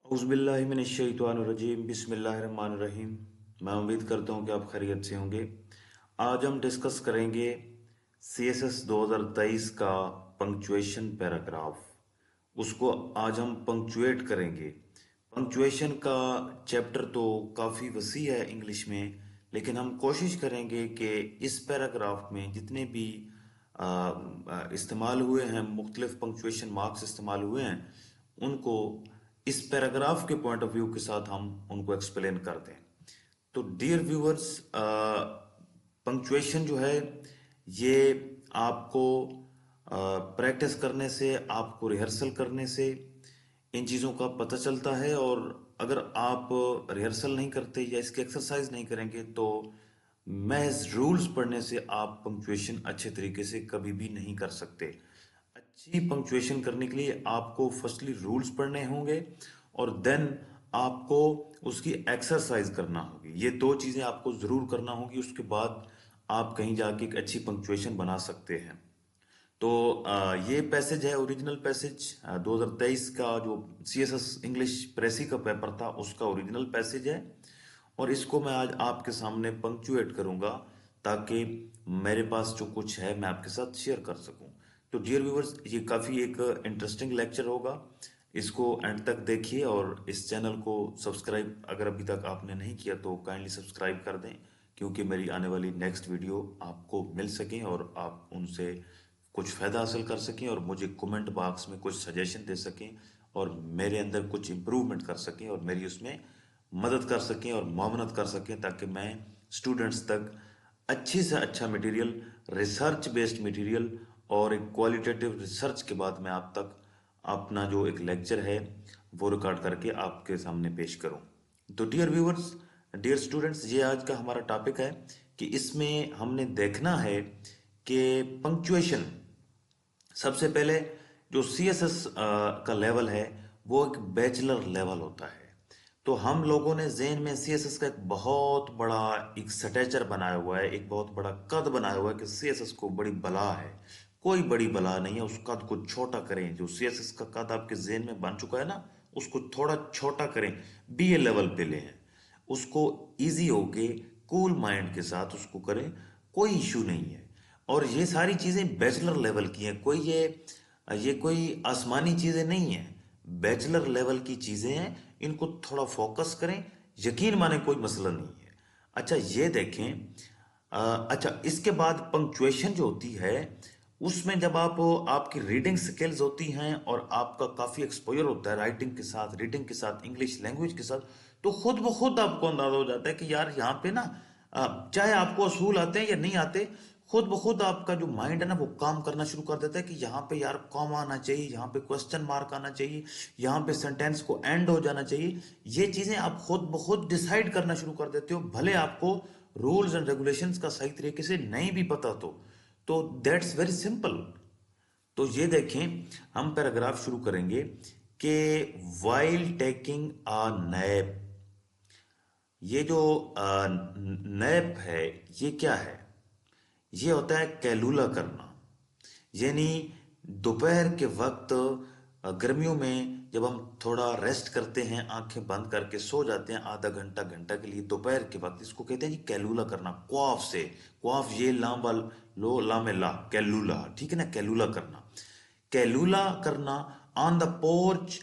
औज़ुबिल्लाहिमिनश्शैतानिर्रजीम बिस्मिल्लाहिर्रहमानिर्रहीम। मैं उम्मीद करता हूँ कि आप खैरियत से होंगे। आज हम डिस्कस करेंगे CSS 2023 का पंक्चुएशन पैराग्राफ। उसको आज हम पंक्चुएट करेंगे। पंक्चुएशन का चैप्टर तो काफ़ी वसी है इंग्लिश में, लेकिन हम कोशिश करेंगे कि इस पैराग्राफ में जितने भी इस्तेमाल हुए हैं, मुख्तलिफ पंक्चुएशन मार्क्स इस्तेमाल हुए हैं, उनको इस पैराग्राफ के पॉइंट ऑफ व्यू के साथ हम उनको एक्सप्लेन कर दें। तो डियर व्यूअर्स, पंक्चुएशन जो है ये आपको प्रैक्टिस करने से, आपको रिहर्सल करने से इन चीज़ों का पता चलता है। और अगर आप रिहर्सल नहीं करते या इसकी एक्सरसाइज नहीं करेंगे तो महज रूल्स पढ़ने से आप पंक्चुएशन अच्छे तरीके से कभी भी नहीं कर सकते। अच्छी पंक्चुएशन करने के लिए आपको फर्स्टली रूल्स पढ़ने होंगे और देन आपको उसकी एक्सरसाइज करना होगी। ये दो चीज़ें आपको ज़रूर करना होगी, उसके बाद आप कहीं जाके एक अच्छी पंक्चुएशन बना सकते हैं। तो ये पैसेज है, ओरिजिनल पैसेज 2023 का जो CSS इंग्लिश प्रेसी का पेपर था उसका ओरिजिनल पैसेज है, और इसको मैं आज आपके सामने पंक्चुएट करूंगा ताकि मेरे पास जो कुछ है मैं आपके साथ शेयर कर सकूं। तो डियर व्यूअर्स, ये काफ़ी एक इंटरेस्टिंग लेक्चर होगा। इसको एंड तक देखिए और इस चैनल को सब्सक्राइब अगर अभी तक आपने नहीं किया तो काइंडली सब्सक्राइब कर दें, क्योंकि मेरी आने वाली नेक्स्ट वीडियो आपको मिल सकें और आप उनसे कुछ फ़ायदा हासिल कर सकें और मुझे कमेंट बॉक्स में कुछ सजेशन दे सकें और मेरे अंदर कुछ इम्प्रूवमेंट कर सकें और मेरी उसमें मदद कर सकें और मामनत कर सकें, ताकि मैं स्टूडेंट्स तक अच्छे से अच्छा मटेरियल, रिसर्च बेस्ड मटेरियल और एक क्वालिटेटिव रिसर्च के बाद मैं आप तक अपना जो एक लेक्चर है वो रिकॉर्ड करके आपके सामने पेश करूं। तो डियर व्यूअर्स, डियर स्टूडेंट्स, ये आज का हमारा टॉपिक है कि इसमें हमने देखना है कि पंक्चुएशन, सबसे पहले जो CSS का लेवल है वो एक बैचलर लेवल होता है। तो हम लोगों ने ज़हन में CSS का एक बहुत बड़ा एक स्ट्रक्चर बनाया हुआ है, एक बहुत बड़ा कद बनाया हुआ है कि CSS को बड़ी बला है। कोई बड़ी बला नहीं है, उस कद को छोटा करें। जो CSS का कद आपके ज़हन में बन चुका है ना, उसको थोड़ा छोटा करें, BA लेवल पे ले हैं उसको, इजी होके कूल माइंड के साथ उसको करें, कोई इशू नहीं है। और ये सारी चीज़ें बैचलर लेवल की हैं, कोई ये कोई आसमानी चीज़ें नहीं हैं, बैचलर लेवल की चीज़ें हैं। इनको थोड़ा फोकस करें, यकीन माने कोई मसला नहीं है। अच्छा ये देखें, अच्छा इसके बाद पंक्चुएशन जो होती है उसमें जब आप, आपकी रीडिंग स्किल्स होती हैं और आपका काफ़ी एक्सपोजर होता है राइटिंग के साथ, रीडिंग के साथ, इंग्लिश लैंग्वेज के साथ, तो खुद ब खुद आपको अंदाजा हो जाता है कि यार यहाँ पे ना चाहे आपको असूल आते हैं या नहीं आते, खुद ब खुद आपका जो माइंड है ना वो काम करना शुरू कर देता है कि यहाँ पे यार कॉमा आना चाहिए, यहाँ पे क्वेश्चन मार्क आना चाहिए, यहाँ पे सेंटेंस को एंड हो जाना चाहिए। ये चीज़ें आप खुद ब खुद डिसाइड करना शुरू कर देते हो, भले आपको रूल्स एंड रेगुलेशंस का सही तरीके से नहीं भी पता तो दैट्स वेरी सिंपल। तो ये देखें, हम पैराग्राफ शुरू करेंगे कि वाइल टेकिंग अ नैप। ये जो नैप है ये क्या है? ये होता है कैलूला करना, यानी दोपहर के वक्त गर्मियों में जब हम थोड़ा रेस्ट करते हैं, आंखें बंद करके सो जाते हैं आधा घंटा घंटा के लिए दोपहर के वक्त, इसको कहते हैं जी कैलूला करना। क्वाफ से, क्वाफ ये लाम वाल लो ला में ला, कैलूला, ठीक है ना, कैलूला करना। कैलूला करना on the porch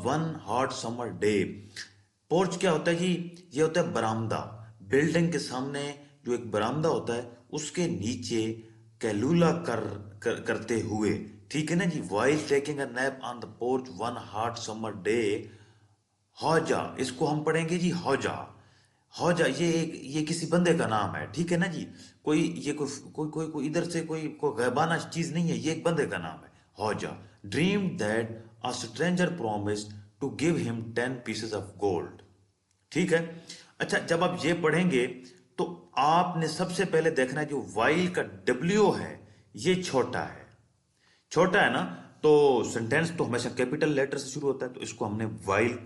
one hot summer day. Porch क्या होता है जी? ये होता है बरामदा। बिल्डिंग के सामने जो एक बरामदा होता है उसके नीचे कैलूला करते हुए, ठीक है ना जी, while taking a nap on the porch one hot summer day. Hodja, इसको हम पढ़ेंगे जी हौजा। हौजा ये किसी बंदे का नाम है, ठीक है ना जी। कोई ये कोई इधर से कोई गैबाना चीज नहीं है, ये एक बंदे का नाम है Hodja. Dream that a stranger promised to give him 10 pieces of gold, ठीक है। अच्छा, जब आप ये पढ़ेंगे तो आपने सबसे पहले देखना है जो वाइल का डब्ल्यू है ये छोटा है, छोटा है ना, तो सेंटेंस तो हमेशा कैपिटल लेटर से शुरू होता है, तो इसको हमने वाइल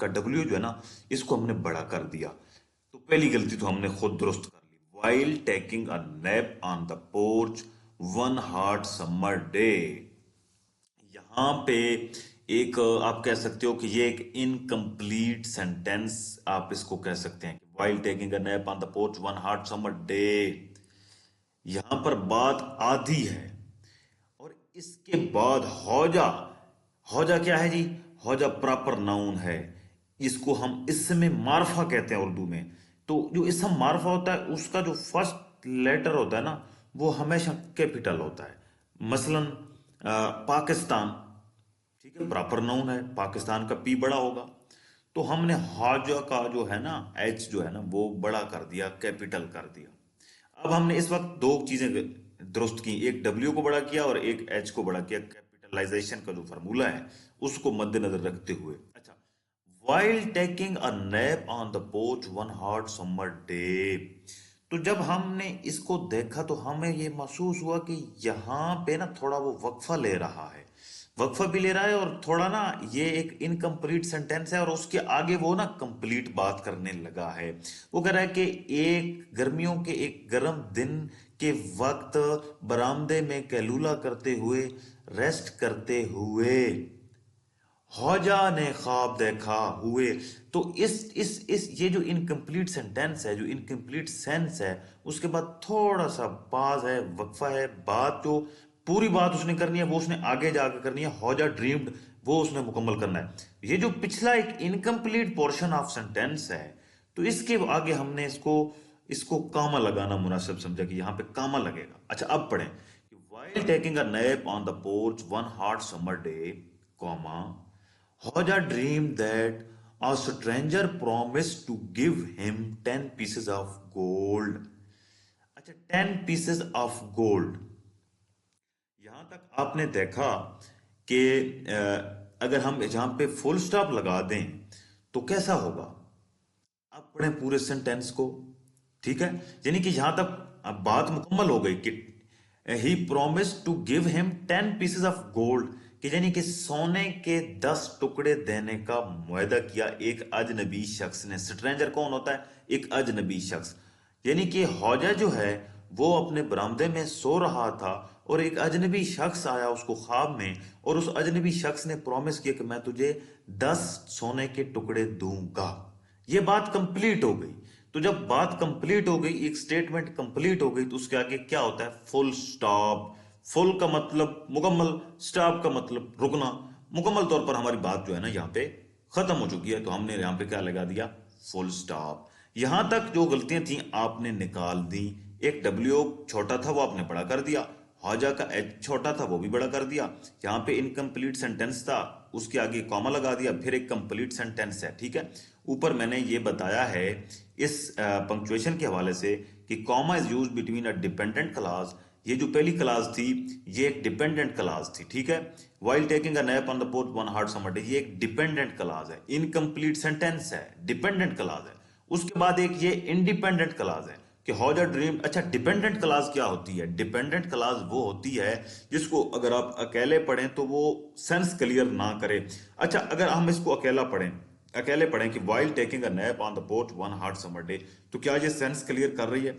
का डब्ल्यू जो है ना इसको हमने बड़ा कर दिया। तो पहली गलती तो हमने खुद दुरुस्त कर ली। While taking a nap on the porch one hot summer day, यहाँ पे एक आप कह सकते हो कि ये एक इनकम्प्लीट सेंटेंस आप इसको कह सकते हैं। While taking a nap on the porch one hot summer day, यहां पर बात आधी है। और इसके बाद हौजा, हौजा क्या है जी? हौजा प्रॉपर नाउन है। इसको हम इसमें मार्फा कहते हैं उर्दू में। तो जो इसम मार्फा होता है उसका जो फर्स्ट लेटर होता है ना, वो हमेशा कैपिटल होता है। मसलन पाकिस्तान, ठीक है, प्रॉपर नाउन है, पाकिस्तान का पी बड़ा होगा। तो हमने हौजा का जो है ना एच जो है ना वो बड़ा कर दिया, कैपिटल कर दिया। अब हमने इस वक्त दो चीजें दुरुस्त की, एक डब्ल्यू को बड़ा किया और एक एच को बड़ा किया। कैपिटलाइजेशन का जो फार्मूला है उसको मद्देनजर रखते हुए। अच्छा, while taking a nap on the porch one hot summer day, तो जब हमने इसको देखा तो हमें ये महसूस हुआ कि यहाँ पे ना थोड़ा वो वक्फा ले रहा है। वक्फा भी ले रहा है और थोड़ा ना ये एक इनकम्प्लीट सेंटेंस है और उसके आगे वो ना कंप्लीट बात करने लगा है। वो कह रहा है कि एक गर्मियों के एक गर्म दिन के वक्त बरामदे में कैलूला करते हुए, रेस्ट करते हुए हौजा ने ख्वाब देखा हुए। तो इस ये जो इनकम्प्लीट सेंटेंस है, जो इनकम्प्लीट सेंस है, उसके बाद थोड़ा सा पाज है, वक्फा है। बात जो पूरी बात उसने करनी है वो उसने आगे जाकर करनी है। हौजा ड्रीम्ड वो उसने मुकम्मल करना है। ये जो पिछला एक इनकम्प्लीट पोर्शन ऑफ सेंटेंस है, तो इसके आगे हमने इसको इसको कामा लगाना मुनासिब समझा कि यहां पे कामा लगेगा। अच्छा, अब पढ़ें। While taking a nap on the porch one hot summer day, comma, Hoja dreamed that a stranger promised to give him 10 pieces of gold. अच्छा, 10 pieces of gold, यहां तक आपने देखा कि अगर हम यहां पे फुल स्टॉप लगा दें तो कैसा होगा। अब पढ़ें पूरे सेंटेंस को, ठीक है। यानी कि यहां तक अब बात मुकम्मल हो गई कि he promise to give him 10 pieces of gold, कि यानी कि सोने के 10 टुकड़े देने का मुआहदा किया एक अजनबी शख्स ने। स्ट्रेंजर कौन होता है? एक अजनबी शख्स। यानी कि हौजा जो है वो अपने बरामदे में सो रहा था और एक अजनबी शख्स आया उसको ख्वाब में, और उस अजनबी शख्स ने प्रॉमिस किया कि मैं तुझे 10 सोने के टुकड़े दूंगा। ये बात कंप्लीट हो गई। तो जब बात कंप्लीट हो गई, एक स्टेटमेंट कंप्लीट हो गई, तो उसके आगे क्या होता है? Full stop. फुल का मतलब मुकम्मल, स्टॉप का मतलब रुकना। मुकम्मल तौर पर हमारी बात जो है ना यहाँ पे खत्म हो चुकी है, तो हमने यहाँ पे क्या लगा दिया? Full stop. यहां तक जो गलतियां थी आपने निकाल दी। एक डब्ल्यू छोटा था वो आपने बड़ा कर दिया, हौजा का एच छोटा था वो भी बड़ा कर दिया। यहाँ पे इनकम्प्लीट सेंटेंस था, उसके आगे कॉमा लगा दिया, फिर एक कंप्लीट सेंटेंस है, ठीक है। ऊपर मैंने ये बताया है इस पंक्चुएशन के हवाले से कि comma is use between a dependent class. ये जो पहली क्लास थी ये एक डिपेंडेंट क्लास थी, ठीक है। While taking a nap on the porch one hot summer day, ये एक डिपेंडेंट क्लास है, इनकम्प्लीट सेंटेंस है, डिपेंडेंट क्लास है। उसके बाद एक ये इंडिपेंडेंट क्लास है कि हौजा ड्रीम। अच्छा, डिपेंडेंट क्लास क्या होती है? डिपेंडेंट क्लास वो होती है जिसको अगर आप अकेले पढ़ें तो वो सेंस क्लियर ना करे। अच्छा, अगर हम इसको अकेले पढ़ें कि while taking a nap on the porch one hot summer day, तो क्या ये सेंस क्लियर कर रही है?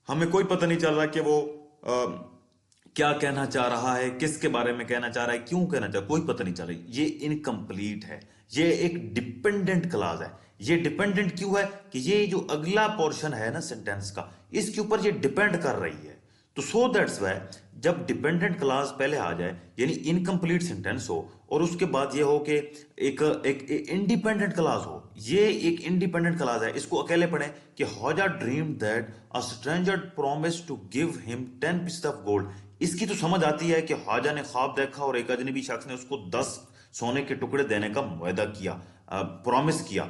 हमें कोई पता नहीं चल रहा कि वो क्या कहना चाह रहा है, किसके बारे में कहना चाह रहा है, क्यों कहना चाह रहा है, कोई पता नहीं चल रही। ये इनकम्प्लीट है, ये एक डिपेंडेंट क्लास है। ये डिपेंडेंट क्यों है? कि ये जो अगला पोर्शन है ना सेंटेंस का, इसके ऊपर ये डिपेंड कर रही है। तो सो दैट्स वाई जब डिपेंडेंट क्लास पहले आ जाए, यानी इनकम्प्लीट सेंटेंस हो, और उसके बाद ये हो कि एक एक इंडिपेंडेंट क्लास हो, ये एक इंडिपेंडेंट क्लास है। इसको अकेले पढ़ें कि Hodja dream that a stranger promise to give him 10 pieces of gold. इसकी तो समझ आती है कि ख्वाजा ने ख्वाब देखा और एक अजनबी शख्स ने उसको 10 सोने के टुकड़े देने का मुआहदा किया, प्रॉमिस किया।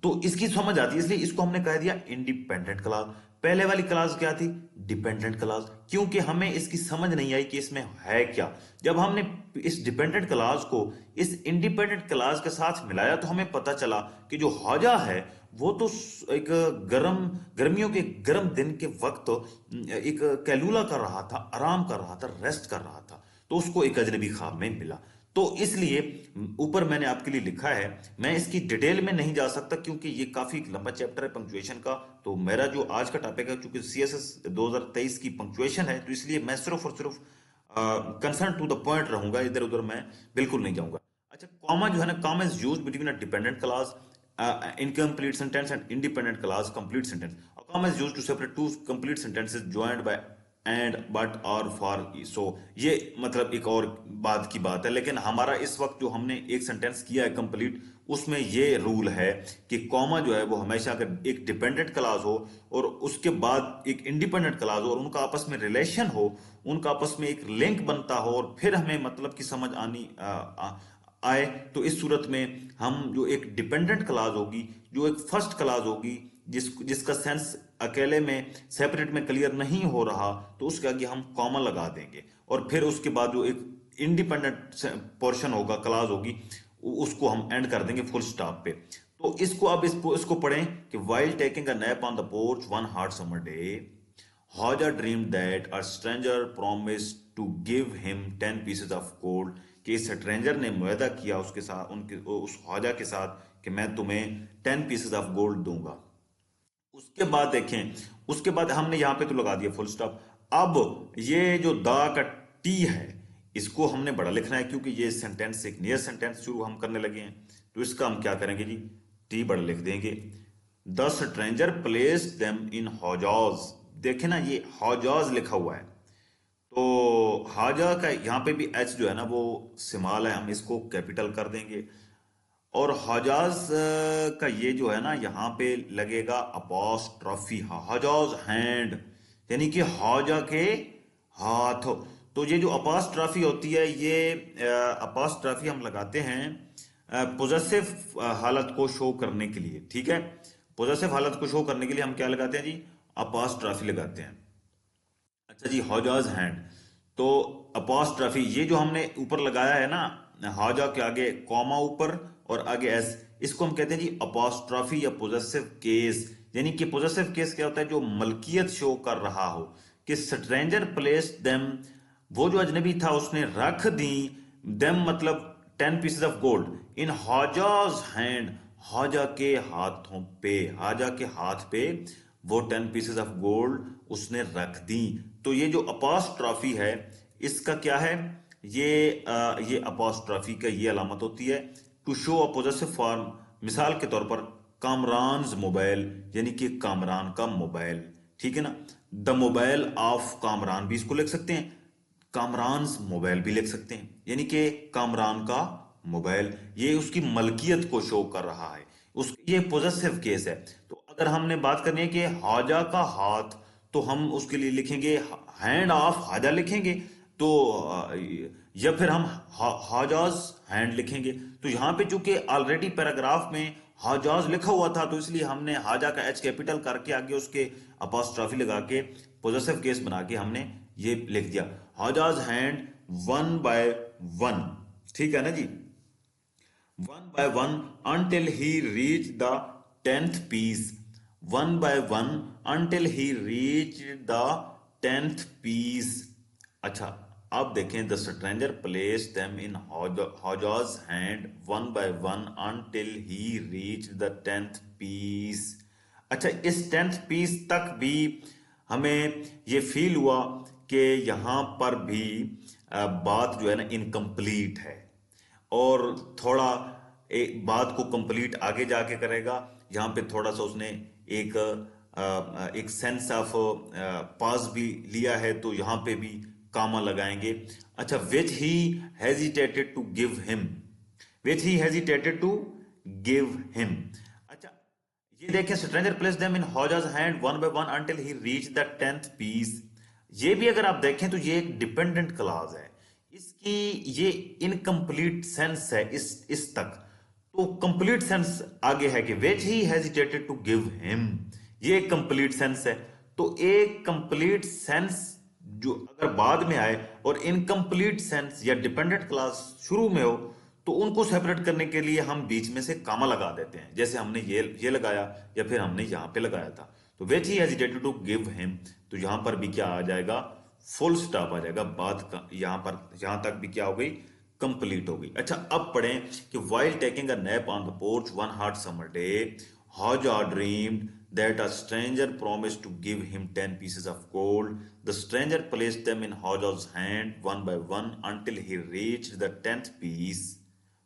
तो इसकी समझ आती है, इसलिए इसको हमने कह दिया इंडिपेंडेंट क्लास। पहले वाली क्लास क्या थी? डिपेंडेंट क्लास, क्योंकि हमें इसकी समझ नहीं आई कि इसमें है क्या। जब हमने इस डिपेंडेंट क्लास को इस इंडिपेंडेंट क्लास के साथ मिलाया तो हमें पता चला कि जो हौजा है वो तो एक गर्मियों के गर्म दिन के वक्त एक कैलूला कर रहा था, आराम कर रहा था, रेस्ट कर रहा था। तो उसको एक अजनबी ख्वाब में मिला। तो इसलिए ऊपर मैंने आपके लिए लिखा है, मैं इसकी डिटेल में नहीं जा सकता क्योंकि ये काफी लंबा चैप्टर है पंक्चुएशन का। तो मेरा जो आज का टॉपिक है, क्योंकि सीएसएस 2023 की पंक्चुएशन है, तो इसलिए मैं सिर्फ और सिर्फ कंसर्न टू द पॉइंट रहूंगा, इधर उधर मैं बिल्कुल नहीं जाऊंगा। अच्छा, कॉमा जो है ना, comma is use between a dependent class incomplete sentence and independent clause complete sentence. A comma is used to separate two complete sentences joined by and but or for. so ये मतलब एक और बात की बात है, लेकिन हमारा इस वक्त जो हमने एक सेंटेंस किया है कंप्लीट, उसमें ये रूल है कि कॉमा जो है वो हमेशा अगर एक डिपेंडेंट क्लास हो और उसके बाद एक इंडिपेंडेंट क्लास हो और उनका आपस में रिलेशन हो, उनका आपस में एक लिंक बनता हो और फिर हमें मतलब की समझ आए, तो इस सूरत में हम जो एक डिपेंडेंट क्लाज होगी, जो एक फर्स्ट क्लाज होगी, जिसका सेंस अकेले में सेपरेट में क्लियर नहीं हो रहा, तो उसके आगे हम कॉमा लगा देंगे और फिर उसके बाद जो एक इंडिपेंडेंट पोर्शन होगा, क्लाज होगी, उसको हम एंड कर देंगे फुल स्टॉप पे। तो इसको अब इसको पढ़ें कि while taking a nap on the porch one hot summer day, Haja dreamed that a stranger promised to give him 10 pieces of gold, कि इस स्ट्रेंजर ने मुआहदा किया उसके साथ, उनके उस ख्वाजा के साथ, कि मैं तुम्हें 10 पीसेस ऑफ गोल्ड दूंगा। उसके बाद देखें, उसके बाद हमने यहां पे तो लगा दिया फुल स्टॉप। अब ये जो दा का टी है, इसको हमने बड़ा लिखना है क्योंकि ये सेंटेंस एक नियर सेंटेंस शुरू हम करने लगे हैं। तो इसका हम क्या करेंगे जी, टी बड़ा लिख देंगे। The stranger place them in Hodja's, देखे ना ये हौजाज लिखा हुआ है, तो हाजा का यहाँ पे भी एच जो है ना वो सिमाल है, हम इसको कैपिटल कर देंगे। और हजाज का ये जो है ना यहाँ पे लगेगा अपॉस्ट्रॉफी, हजाज हैंड, यानी कि हौजा के हाथ। तो ये जो अपॉस्ट्रॉफी होती है, ये अपॉस्ट्रॉफी हम लगाते हैं पोजेसिव हालत को शो करने के लिए, ठीक है। पोजेसिव हालत को शो करने के लिए हम क्या लगाते हैं जी, अपॉस्ट्रॉफी लगाते हैं। अच्छा जी, हौजाज हैंड, तो अपॉस्ट्रॉफी ये जो हमने ऊपर लगाया है ना, हौजा के आगे कॉमा ऊपर और आगे एस, इसको हम कहते हैं जी अपॉस्ट्रॉफी या पोजेसिव केस। यानी कि पोजेसिव केस क्या होता है, जो मलकियत शो कर रहा हो, कि स्ट्रेंजर प्लेस देम, वो जो अजनबी था उसने रख दी, देम मतलब 10 pieces of gold in Hodja's hand, Hodja के हाथों पे, हौजा के हाथ पे वो 10 पीसेस ऑफ गोल्ड उसने रख दी। तो ये जो अपॉस्ट्रॉफी है, इसका क्या है, ये अपॉस्ट्रॉफी का ये अलामत होती है to show a possessive form. मिसाल के तौर पर कामरान्स मोबाइल, यानी कि कामरान का मोबाइल, ठीक है ना। द मोबाइल ऑफ कामरान भी इसको लिख सकते हैं, कामरान्स मोबाइल भी लिख सकते हैं, यानी कि कामरान का मोबाइल, ये उसकी मलकियत को शो कर रहा है, उस ये पोजेसिव केस है। तो अगर हमने बात करनी है कि हाजा का हाथ, तो हम उसके लिए लिखेंगे हैंड ऑफ हाजा लिखेंगे, तो या फिर हम हाजाज हैंड लिखेंगे। तो यहां पे चूंकि ऑलरेडी पैराग्राफ में हाजाज लिखा हुआ था, तो इसलिए हमने हाजा का एच कैपिटल करके आगे उसके अपॉस्ट्रॉफी लगा के पोजेसिव केस बना के हमने ये लिख दिया, हाजाज हैंड वन बाय वन, ठीक है ना जी, one by one until he reached the 10th piece, one by one until he reached the 10th piece। अच्छा, अब देखें, the stranger placed them in Hodja's hand one by one until he reached the 10th piece। अच्छा, इस 10th piece तक भी हमें ये feel हुआ कि यहां पर भी बात जो है ना इनकम्प्लीट है, और थोड़ा एक बात को कंप्लीट आगे जाके करेगा। यहाँ पे थोड़ा सा उसने एक एक सेंस ऑफ पास भी लिया है, तो यहाँ पे भी कामा लगाएंगे। अच्छा, which he hesitated to give him, which he hesitated to give him. अच्छा, ये देखें, stranger place them in Hodja's hand one by one until he reach the 10th piece. ये भी अगर आप देखें तो ये एक डिपेंडेंट क्लॉज है, इसकी ये इनकम्प्लीट सेंस है इस तक। तो कंप्लीट सेंस आगे है कि which he hesitated to give him, ये एक कंप्लीट सेंस है। तो एक कंप्लीट सेंस जो अगर बाद में आए और इनकम्प्लीट सेंस या डिपेंडेंट क्लास शुरू में हो, तो उनको सेपरेट करने के लिए हम बीच में से कामा लगा देते हैं, जैसे हमने ये लगाया या फिर हमने यहां पे लगाया था। तो which he hesitated to give him, तो यहां पर भी क्या आ जाएगा, फुल स्टॉप आ जाएगा, बात का यहां पर यहां तक भी क्या हो गई, कंप्लीट हो गई। अच्छा, अब पढ़ें कि while taking a nap on the porch one hot summer day, Haja dreamed that a stranger promised to give him 10 pieces of gold. The stranger placed them in Haja's hand one by one until he reached the 10th piece.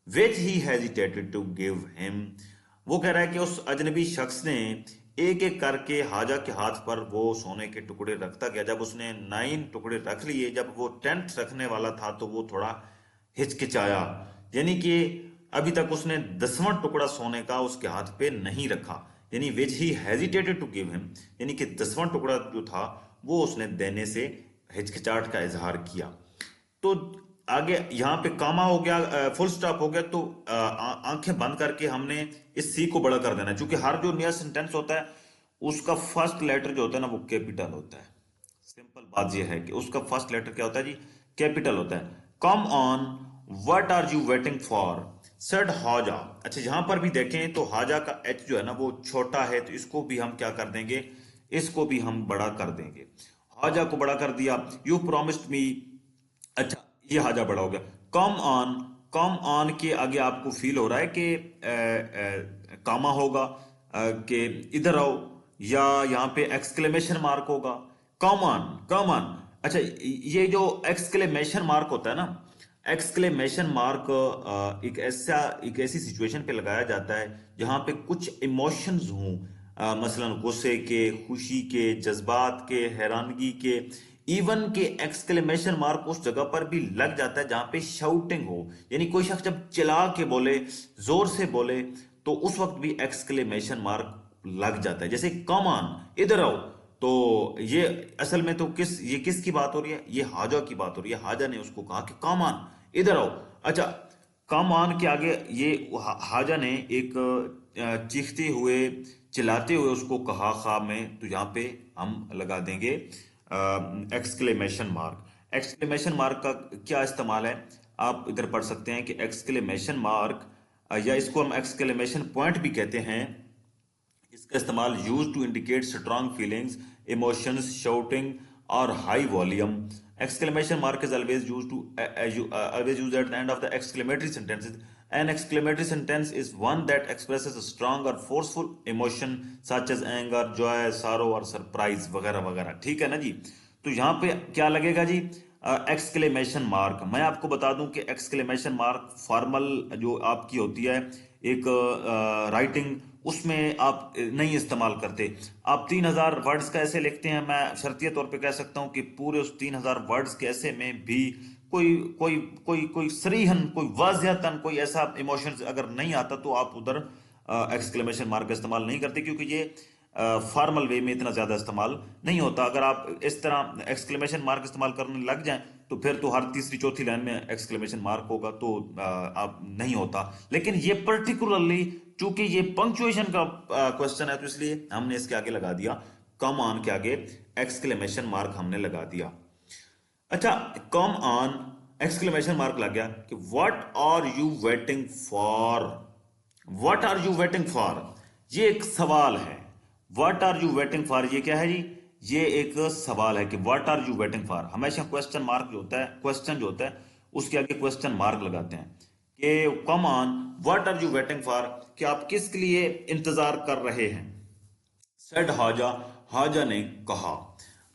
Which he hesitated to give him. वो कह रहा है कि उस अजनबी शख्स ने एक एक करके हाजा के हाथ पर वो सोने के टुकड़े रखता गया। जब उसने 9 टुकड़े रख लिए, जब वो 10th रखने वाला था तो वो थोड़ा हिचकिचाया, यानी कि अभी तक उसने 10वां टुकड़ा सोने का उसके हाथ पे नहीं रखा, यानी which he hesitated to give him, यानी कि 10वां टुकड़ा जो था वो उसने देने से हिचकिचाहट का इजहार किया। तो आगे यहाँ पे कामा हो गया, फुल स्टॉप हो गया, तो आंखें बंद करके हमने इस सी को बड़ा कर देना है, क्योंकि हर जो नया सेंटेंस होता है उसका फर्स्ट लेटर जो होता है ना वो कैपिटल होता है। सिंपल बात यह है कि उसका फर्स्ट लेटर क्या होता है जी, कैपिटल होता है। Come on, what are you waiting for, said Hodja. अच्छा, यहां पर भी देखें तो हाजा का एच जो है ना वो छोटा है, तो इसको भी हम क्या कर देंगे, इसको भी हम बड़ा कर देंगे। हाजा को बड़ा कर दिया। यू प्रोमिस्ड मी, अच्छा ये हाजा बड़ा हो गया। कम ऑन, कम ऑन के आगे आपको फील हो रहा है कि कामा होगा, कि इधर आओ, या यहाँ पे एक्सक्लेमेशन मार्क होगा। Come on, come on. अच्छा, ये जो एक्सक्लेमेशन मार्क होता है ना, एक्सक्लेमेशन मार्क एक ऐसी सिचुएशन पे लगाया जाता है जहां पे कुछ इमोशंस हों, मसलन गुस्से के, खुशी के, जज्बात के, हैरानगी के। इवन के एक्सक्लेमेशन मार्क उस जगह पर भी लग जाता है जहां पे शाउटिंग हो, यानी कोई शख्स जब चिल्ला के बोले, जोर से बोले, तो उस वक्त भी एक्सक्लेमेशन मार्क लग जाता है। जैसे कम ऑन, इधर आओ। तो ये असल में तो ये किसकी बात हो रही है, ये हाजा की बात हो रही है। हाजा ने उसको कहा कि कम ऑन, इधर आओ। अच्छा, कम ऑन के आगे ये हाजा ने एक चीखते हुए, चिल्लाते हुए उसको कहा ख्वाब में, तो यहाँ पे हम लगा देंगे एक्सक्लेमेशन मार्क। एक्सक्लेमेशन मार्क का क्या इस्तेमाल है, आप इधर पढ़ सकते हैं कि एक्सक्लेमेशन मार्क, या इसको हम एक्सक्लेमेशन पॉइंट भी कहते हैं, इसका इस्तेमाल use to indicate strong feelings, emotions, shouting और high volume. Exclamation mark is always used to always used at the end of the exclamatory sentences. An exclamatory sentence is one that expresses a strong or forceful emotion such as anger, joy, sorrow or surprise वगैरह वगैरह। ठीक है ना जी। तो यहाँ पे क्या लगेगा जी, एक्सक्लेमेशन मार्क। मैं आपको बता दूं कि एक्सक्लेमेशन मार्क फॉर्मल जो आपकी होती है एक राइटिंग, उसमें आप नहीं इस्तेमाल करते। आप 3000 वर्ड्स का ऐसे लिखते हैं, मैं शर्तिया तौर पे कह सकता हूं कि पूरे उस 3000 वर्ड्स के ऐसे में भी कोई कोई कोई कोई सरीहन, कोई वाज़िहतन कोई ऐसा इमोशंस अगर नहीं आता, तो आप उधर एक्सक्लेमेशन मार्क का इस्तेमाल नहीं करते, क्योंकि ये फॉर्मल वे में इतना ज्यादा इस्तेमाल नहीं होता। अगर आप इस तरह एक्सक्लेमेशन मार्क इस्तेमाल करने लग जाएं तो फिर तो हर तीसरी चौथी लाइन में एक्सक्लेमेशन मार्क होगा, तो आप नहीं होता। लेकिन ये पर्टिकुलरली चूंकि ये पंक्चुएशन का क्वेश्चन है, तो इसलिए हमने इसके आगे लगा दिया, कम ऑन के आगे एक्सक्लेमेशन मार्क हमने लगा दिया। अच्छा, कम ऑन एक्सक्लेमेशन मार्क लग गया कि what are you waiting for. What are you waiting for, ये एक सवाल है। What are you waiting for, ये क्या है जी, ये एक सवाल है कि what are you waiting for. हमेशा क्वेश्चन मार्क जो होता है, क्वेश्चन जो होता है उसके आगे क्वेश्चन मार्क लगाते हैं कि come on what are you waiting for, कि आप किसके लिए इंतजार कर रहे हैं। सेड हाजा, हाजा ने कहा।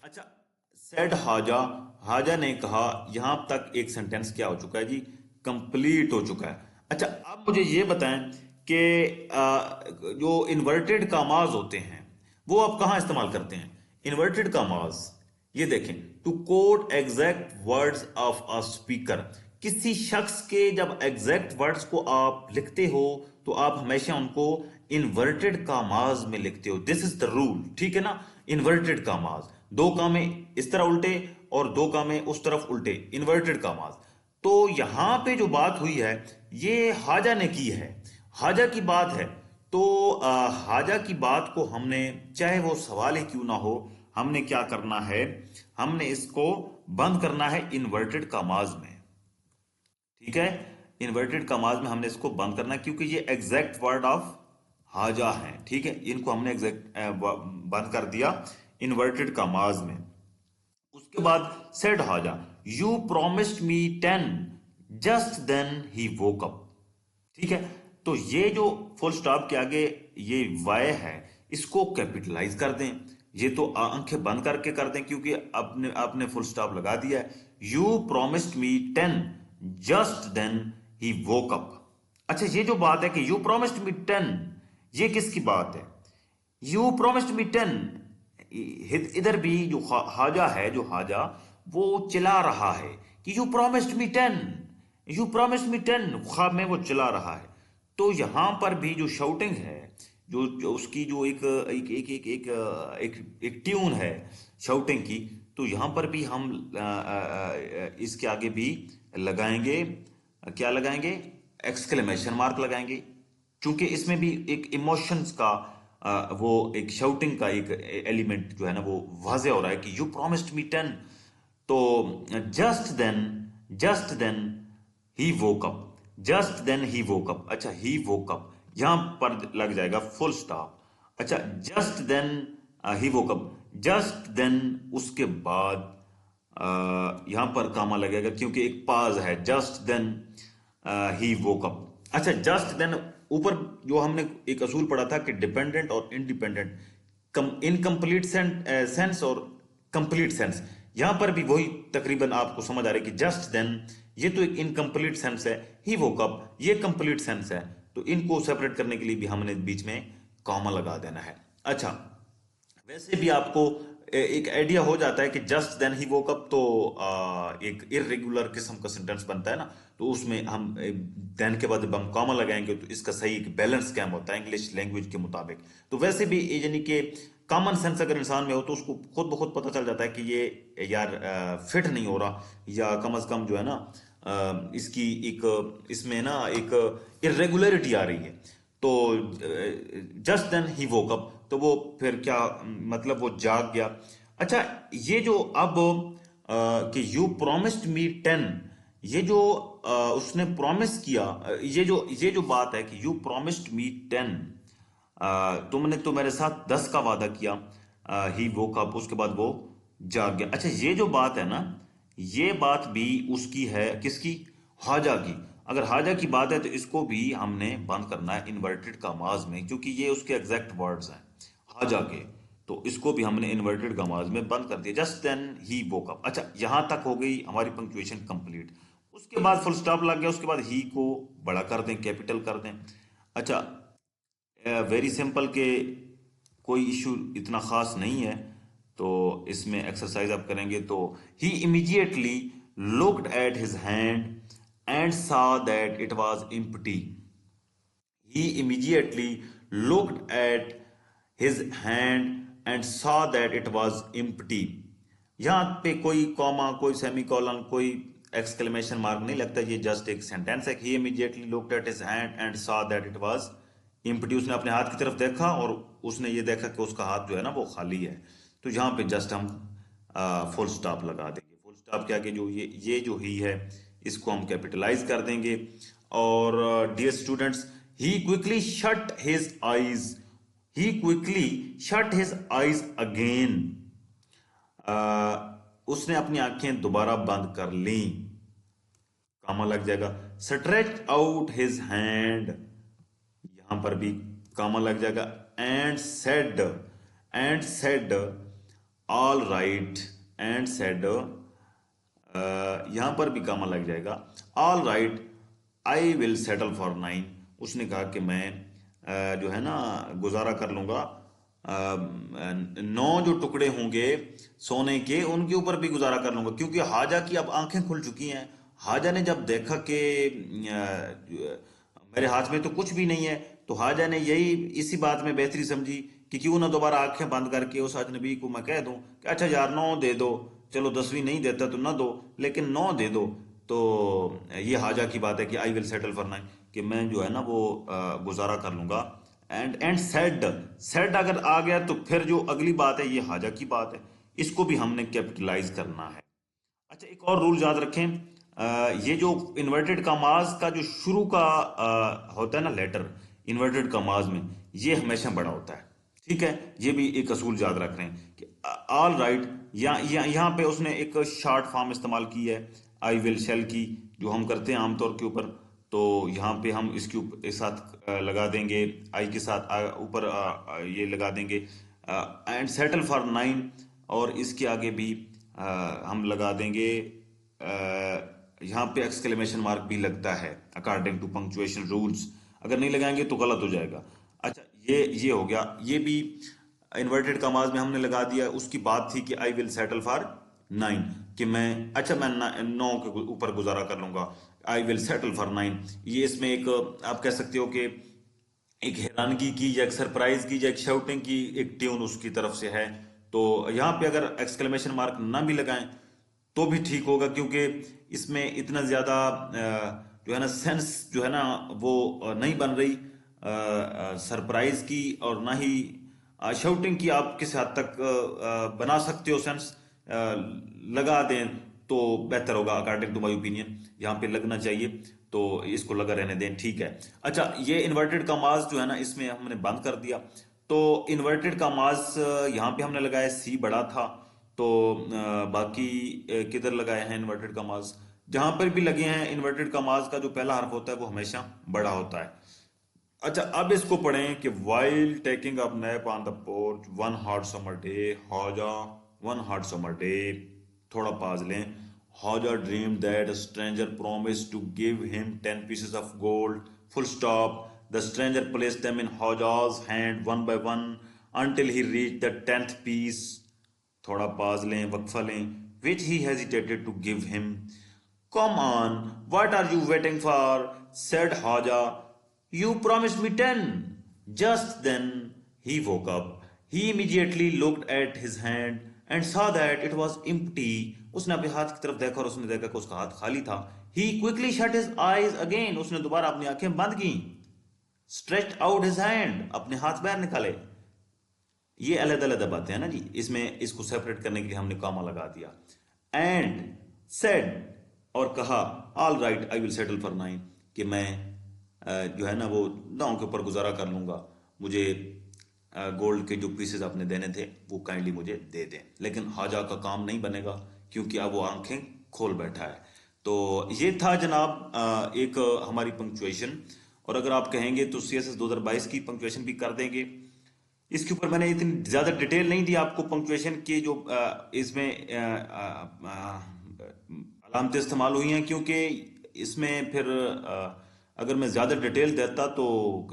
अच्छा, सेड हाजा, हाजा ने कहा, यहां तक एक सेंटेंस क्या हो चुका है जी, कंप्लीट हो चुका है। अच्छा, अब मुझे ये बताएं कि जो इन्वर्टेड कामाज होते हैं वो आप कहां इस्तेमाल करते हैं। इन्वर्टेड कामाज, ये देखें, to quote exact words of a speaker. किसी शख्स के जब एग्जैक्ट वर्ड्स को आप लिखते हो तो आप हमेशा उनको इन्वर्टेड कामाज में लिखते हो। दिस इज द रूल, ठीक है ना। इन्वर्टेड कामाज, दो कामे इस तरह उल्टे और दो कामे उस तरफ उल्टे, इन्वर्टेड कामाज। तो यहां पे जो बात हुई है ये हाजा ने की है, हाजा की बात है। तो हाजा की बात को हमने, चाहे वो सवाल ही क्यों ना हो, हमने क्या करना है, हमने इसको बंद करना है इन्वर्टेड कामाज में। ठीक है, इन्वर्टेड कमाज में हमने इसको बंद करना है, क्योंकि ये एग्जैक्ट वर्ड ऑफ हाजा है। ठीक है, इनको हमने एग्जैक्ट बंद कर दिया इन्वर्टेड कमाज में। उसके बाद said Hodja, you promised me 10 just then he woke up. ठीक है, तो ये जो फुल स्टॉप के आगे ये वाय है, इसको कैपिटलाइज कर दें। ये तो आंखें बंद करके कर दें, क्योंकि आपने आपने फुल स्टॉप लगा दिया है। You promised me 10 just then he woke up. अच्छा, ये जो बात है कि यू प्रोमिस्ड मी 10, ये किसकी बात है? यू प्रोमिस्ड मी 10, इधर भी जो हाजा है, जो हाजा वो चिल्ला रहा है कि you promised me 10, you promised me 10, ख्वाब में वो चिल्ला रहा है। तो यहां पर भी जो शाउटिंग है, जो उसकी जो एक एक एक एक एक एक ट्यून है शाउटिंग की, तो यहां पर भी हम इसके आगे भी लगाएंगे, क्या लगाएंगे? एक्सक्लेमेशन मार्क लगाएंगे, क्योंकि इसमें भी एक इमोशंस का वो एक शाउटिंग का एक एलिमेंट जो है ना वो वाजे हो रहा है कि यू प्रॉमिस्ड मी 10। तो just then he woke up, just then he woke up. अच्छा, ही वोक अप यहां पर लग जाएगा फुल स्टॉप। अच्छा, just then he woke up, just then उसके बाद यहां पर कामा लगेगा क्योंकि एक पाज है, just then he woke up. अच्छा, जस्ट देन ऊपर जो हमने एक असूल पढ़ा था कि डिपेंडेंट और इंडिपेंडेंट, इनकम्प्लीट सेंस और कंप्लीट सेंस, यहां पर भी वही तकरीबन आपको समझ आ रहा है कि जस्ट देन ये तो एक इनकम्प्लीट सेंस है, ही वोक अप ये कंप्लीट सेंस है, तो इनको सेपरेट करने के लिए भी हमने बीच में कॉमा लगा देना है। अच्छा, वैसे भी आपको एक आइडिया हो जाता है कि just then he woke up तो एक इरेगुलर किस्म का सेंटेंस बनता है ना, तो उसमें हम देन के बाद जब हम कॉमा लगाएंगे तो इसका सही एक बैलेंस कैम होता है इंग्लिश लैंग्वेज के मुताबिक। तो वैसे भी ये यानी कि कॉमन सेंस अगर इंसान में हो तो उसको खुद ब खुद पता चल जाता है कि ये यार फिट नहीं हो रहा, या कम से कम जो है ना इसकी एक इसमें ना एक इरेगुलरिटी आ रही है। तो just then he woke up, तो वो फिर क्या मतलब वो जाग गया। अच्छा, ये जो अब कि यू प्रोमिस्ड मी 10, ये जो उसने प्रॉमिस किया, ये जो बात है कि यू प्रोमिस्ड मी 10, तुमने तो मेरे साथ 10 का वादा किया, ही वोक अप उसके बाद वो जाग गया। अच्छा, ये जो बात है ना, ये बात भी उसकी है, किसकी? हाजा की। अगर हाजा की बात है तो इसको भी हमने बंद करना है इन्वर्टेड कॉमास में, क्योंकि ये उसके एग्जैक्ट वर्ड्स हैं हाजा के। तो इसको भी हमने इन्वर्टेड कॉमास में बंद कर दिया, just then he woke up. अच्छा, यहां तक हो गई हमारी पंक्चुएशन कंप्लीट। उसके बाद फुल स्टॉप लग गया, उसके बाद ही को बड़ा कर दें, कैपिटल कर दें। अच्छा, वेरी सिंपल के कोई इशू इतना खास नहीं है, तो इसमें एक्सरसाइज आप करेंगे तो he immediately looked at his hand and saw that it was empty. He immediately looked at his hand and saw that it was empty. यहां पे कोई कॉमा, कोई सेमीकोलन, कोई एक्सक्लेमेशन मार्क नहीं लगता, ये जस्ट एक सेंटेंस है। He immediately looked at his hand and saw that it was empty. उसने अपने हाथ की तरफ देखा और उसने ये देखा कि उसका हाथ जो है ना वो खाली है। तो यहाँ पे जस्ट हम फुल स्टॉप लगा देंगे। फुल स्टॉप के आगे जो ये जो ही है इसको हम कैपिटलाइज कर देंगे। और dear students, he quickly shut his eyes, he quickly shut his eyes again, उसने अपनी आंखें दोबारा बंद कर ली, कामा लग जाएगा। स्ट्रेच आउट हिज हैंड, यहां पर भी कामा लग जाएगा। And said all right, and said यहां पर भी कामा लग जाएगा। All right I will settle for 9, उसने कहा कि मैं जो है ना गुजारा कर लूंगा, 9 जो टुकड़े होंगे सोने के उनके ऊपर भी गुजारा कर लूंगा, क्योंकि हाजा की अब आंखें खुल चुकी हैं। हाजा ने जब देखा कि मेरे हाथ में तो कुछ भी नहीं है, तो हाजा ने यही इसी बात में बेहतरी समझी कि क्यों ना दोबारा आंखें बंद करके उस अजनबी को मैं कह दूं कि अच्छा यार 9 दे दो, चलो 10वीं नहीं देता तो ना दो, लेकिन 9 दे दो। तो ये हाजा की बात है कि आई विल सेटल फॉर 9, कि मैं जो है ना वो गुजारा कर लूंगा। एंड सेड अगर आ गया तो फिर जो अगली बात है ये हाजा की बात है, इसको भी हमने कैपिटलाइज करना है। अच्छा, एक और रूल याद रखें, ये जो इन्वर्टेड कॉमास का जो शुरू का होता है ना लेटर इन्वर्टेड कॉमास में, ये हमेशा बड़ा होता है। ठीक है, ये भी एक असूल याद रख रहे हैं कि ऑल राइट, यहाँ पे उसने एक शॉर्ट फॉर्म इस्तेमाल की है आई विल शेल की, जो हम करते हैं आमतौर के ऊपर। तो यहाँ पे हम इसके ऊपर एक साथ लगा देंगे, आई के साथ ऊपर ये लगा देंगे एंड सेटल फॉर 9, और इसके आगे भी हम लगा देंगे यहाँ पे एक्सक्लेमेशन मार्क भी लगता है अकॉर्डिंग टू पंक्चुएशन रूल्स। अगर नहीं लगाएंगे तो गलत हो जाएगा। अच्छा, ये हो गया। ये भी इन्वर्टेड कॉमास में हमने लगा दिया। उसकी बात थी कि आई विल सेटल फॉर 9, कि मैं 9 के ऊपर गुजारा कर लूंगा। आई विल सेटल फॉर 9, ये इसमें एक आप कह सकते हो कि एक हैरानगी की या एक सरप्राइज की या एक शाउटिंग की एक ट्यून उसकी तरफ से है। तो यहाँ पे अगर एक्सक्लेमेशन मार्क ना भी लगाएं तो भी ठीक होगा, क्योंकि इसमें इतना ज्यादा जो है ना सेंस जो है ना वो नहीं बन रही सरप्राइज की, और ना ही शाउटिंग की। आप किस हद तक बना सकते हो सेंस लगा दें तो बेहतर होगा अकॉर्डिंग टू माय ओपिनियन। यहाँ पे लगना चाहिए तो इसको लगा रहने दें, ठीक है। अच्छा, ये इन्वर्टेड कॉमास जो है ना इसमें हमने बंद कर दिया। तो इन्वर्टेड कॉमास यहाँ पे हमने लगाया, सी बड़ा था। तो बाकी किधर लगाए हैं इन्वर्टेड कॉमास? जहां पर भी लगे हैं इन्वर्टेड कॉमास का जो पहला हर्फ होता है वो हमेशा बड़ा होता है। अच्छा, अब इसको पढ़ें कि while taking up nap on the porch one hot summer day, Hodja one hot summer day, थोड़ा पाज लें। Hodja dream that a stranger promised to give him 10 pieces of gold, full stop. The stranger placed them in Hauja's hand one by one until he reached the 10th piece. थोड़ा pause लें, वक्फा लें। Which he hesitated to give him. Come on, what are you waiting for? Said Haja. You promised me 10. Just then he woke up. He immediately looked at his hand and saw that it was empty. उसने अपने हाथ की तरफ देखा और उसने देखा कि उसका हाथ खाली था। He quickly shut his eyes again. उसने दोबारा अपनी आंखें बंद की। Stretched out his hand. अपने हाथ बाहर निकाले। ये अलग अलग बातें हैं ना जी, इसमें इसको सेपरेट करने के लिए हमने कामा लगा दिया। एंड सेड, और कहा, all right I will settle for 9, कि मैं जो है ना वो 9 के ऊपर गुजारा कर लूंगा। मुझे गोल्ड के जो पीसेस आपने देने थे वो काइंडली मुझे दे दें। लेकिन हाजा का काम नहीं बनेगा, क्योंकि अब वो आंखें खोल बैठा है। तो ये था जनाब एक हमारी पंक्चुएशन। और अगर आप कहेंगे तो CSS 2022 की पंक्चुएशन भी कर देंगे। इसके ऊपर मैंने इतनी ज्यादा डिटेल नहीं दी आपको पंक्चुएशन की जो इसमें अलामतें इस्तेमाल हुई हैं, क्योंकि इसमें फिर अगर मैं ज्यादा डिटेल देता तो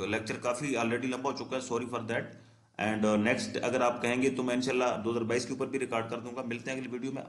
लेक्चर काफी ऑलरेडी लंबा हो चुका है। Sorry for that. And next अगर आप कहेंगे तो मैं इंशाल्लाह 2022 के ऊपर भी रिकॉर्ड कर दूंगा। मिलते हैं अगली वीडियो में।